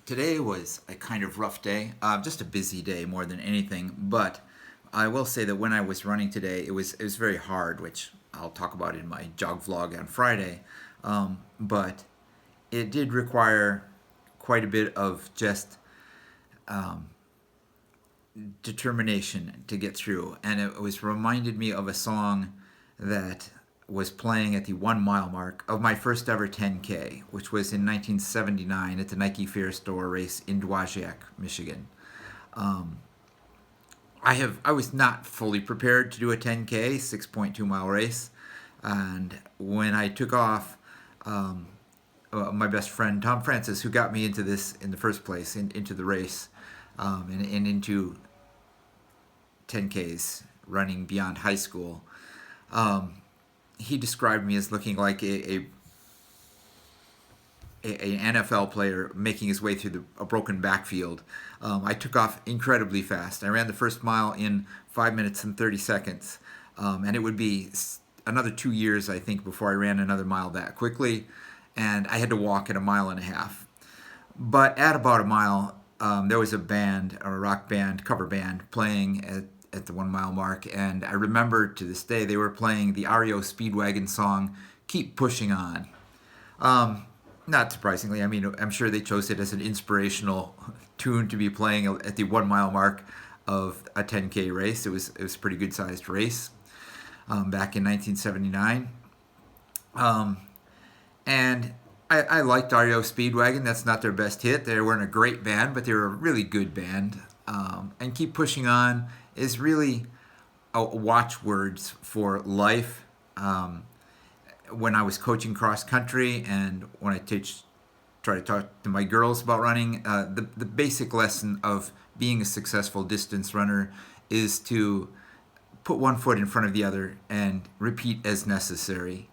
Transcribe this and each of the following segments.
Today was a kind of rough day, just a busy day more than anything. But I will say that when I was running today, it was very hard, which I'll talk about in my jog vlog on Friday. But it did require quite a bit of just determination to get through, and it was reminded me of a song that was playing at the 1 mile mark of my first ever 10K, which was in 1979 at the Nike Fair Store race in Dowagiac, Michigan. I was not fully prepared to do a 10K, 6.2 mile race, and when I took off, my best friend Tom Francis, who got me into this in the first place, into the race, and into 10Ks running beyond high school. He described me as looking like an NFL player making his way through a broken backfield. I took off incredibly fast. I ran the first mile in 5 minutes and 30 seconds, and it would be another 2 years, I think, before I ran another mile that quickly, and I had to walk at 1.5 miles. But at about a mile, there was a band, a rock band, cover band, playing at the 1 mile mark, and I remember to this day they were playing the REO Speedwagon song "Keep Pushing On." Not surprisingly, I mean, I'm sure they chose it as an inspirational tune to be playing at the 1 mile mark of a 10K race. It was a pretty good sized race back in 1979, and I liked REO Speedwagon. That's not their best hit. They weren't a great band, but they were a really good band. And "Keep Pushing On" is really a watchwords for life. When I was coaching cross country and when I try to talk to my girls about running, the basic lesson of being a successful distance runner is to put one foot in front of the other and repeat as necessary.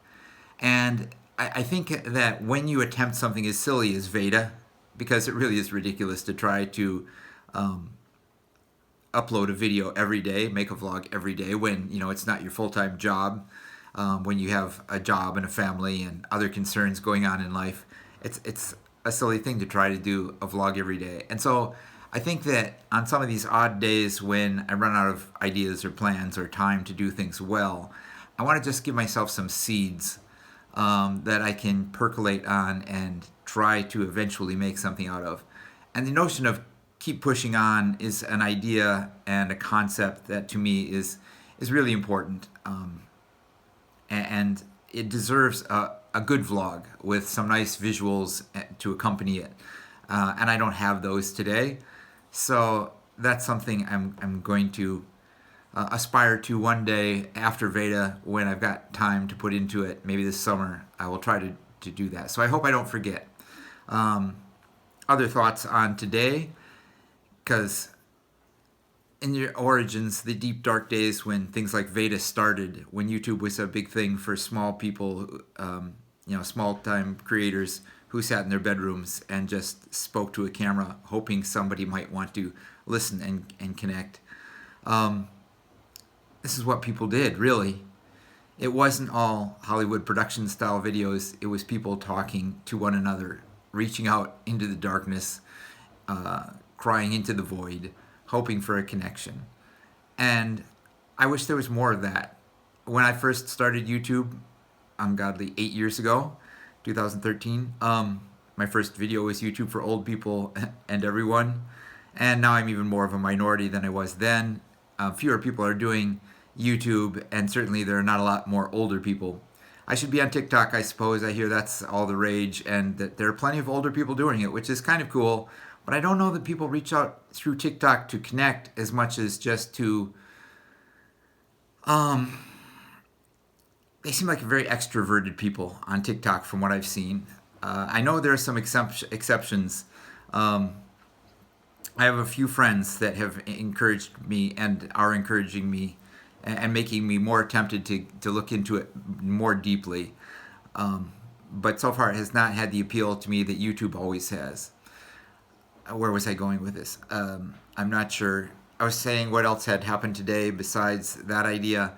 And I think that when you attempt something as silly as VEDA, because it really is ridiculous to try to upload a video every day, make a vlog every day when it's not your full-time job, when you have a job and a family and other concerns going on in life. It's a silly thing to try to do a vlog every day. And so I think that on some of these odd days when I run out of ideas or plans or time to do things well, I want to just give myself some seeds that I can percolate on and try to eventually make something out of. And the notion of keep pushing on is an idea and a concept that to me is really important, and it deserves a good vlog with some nice visuals to accompany it, and I don't have those today, so that's something I'm going to aspire to one day after VEDA, when I've got time to put into it. Maybe this summer I will try to do that, so I hope I don't forget. Other thoughts on today, because in your origins, the deep dark days when things like VEDA started, when YouTube was a big thing for small people, small time creators who sat in their bedrooms and just spoke to a camera hoping somebody might want to listen and connect. This is what people did, really. It wasn't all Hollywood production style videos. It was people talking to one another, reaching out into the darkness, crying into the void, hoping for a connection. And I wish there was more of that. When I first started YouTube, ungodly 8 years ago, 2013, my first video was YouTube for old people and everyone. And now I'm even more of a minority than I was then. Fewer people are doing YouTube, and certainly there are not a lot more older people. I should be on TikTok, I suppose. I hear that's all the rage, and that there are plenty of older people doing it, which is kind of cool. But I don't know that people reach out through TikTok to connect as much as just to... they seem like very extroverted people on TikTok from what I've seen. I know there are some exceptions. I have a few friends that have encouraged me and are encouraging me and making me more tempted to look into it more deeply. But so far it has not had the appeal to me that YouTube always has. Where was I going with this? I'm not sure. I was saying what else had happened today besides that idea.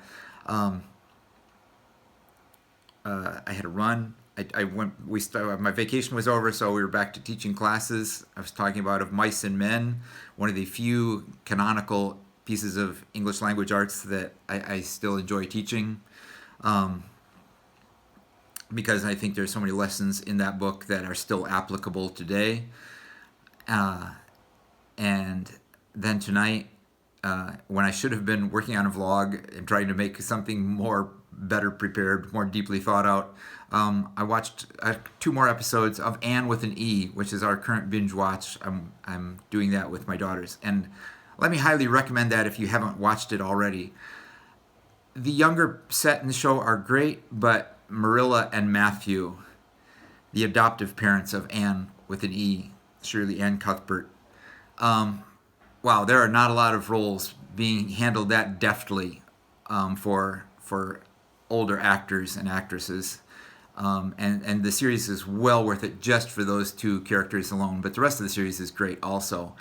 I had a run. I went. My vacation was over, so we were back to teaching classes. I was talking about Of Mice and Men, one of the few canonical pieces of English language arts that I still enjoy teaching, because I think there's so many lessons in that book that are still applicable today. And then tonight, when I should have been working on a vlog and trying to make something more better prepared, more deeply thought out, I watched 2 more episodes of Anne with an E, which is our current binge watch. I'm doing that with my daughters, and let me highly recommend that if you haven't watched it already. The younger set in the show are great, but Marilla and Matthew, the adoptive parents of Anne with an E, Shirley Ann Cuthbert, wow, there are not a lot of roles being handled that deftly for older actors and actresses. And the series is well worth it just for those 2 characters alone. But the rest of the series is great also.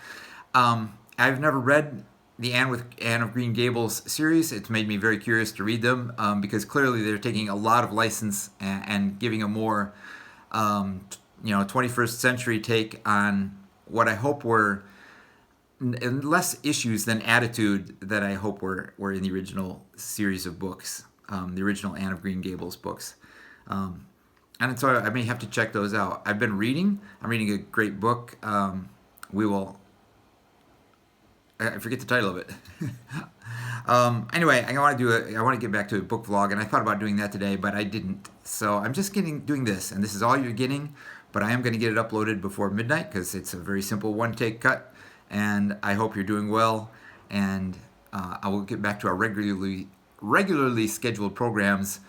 I've never read the Anne of Green Gables series. It's made me very curious to read them, because clearly they're taking a lot of license and giving a more 21st century take on what I hope were less issues than attitude that I hope were in the original series of books, the original Anne of Green Gables books. And so I may have to check those out. I'm reading a great book. I forget the title of it. Anyway, I want to get back to a book vlog, and I thought about doing that today, but I didn't. So I'm just doing this, and this is all you're getting, but I am going to get it uploaded before midnight because it's a very simple 1-take cut, and I hope you're doing well, and I will get back to our regularly scheduled programs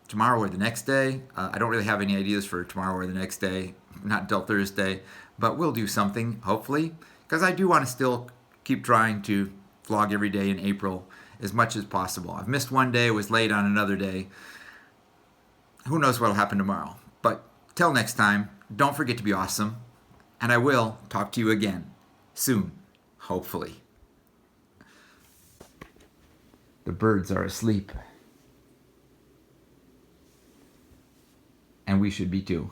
tomorrow or the next day. I don't really have any ideas for tomorrow or the next day, not until Thursday, but we'll do something, hopefully, because I do want to still keep trying to vlog every day in April as much as possible. I've missed one day, was late on another day. Who knows what'll happen tomorrow? But till next time, don't forget to be awesome, and I will talk to you again soon, hopefully. The birds are asleep, and we should be too.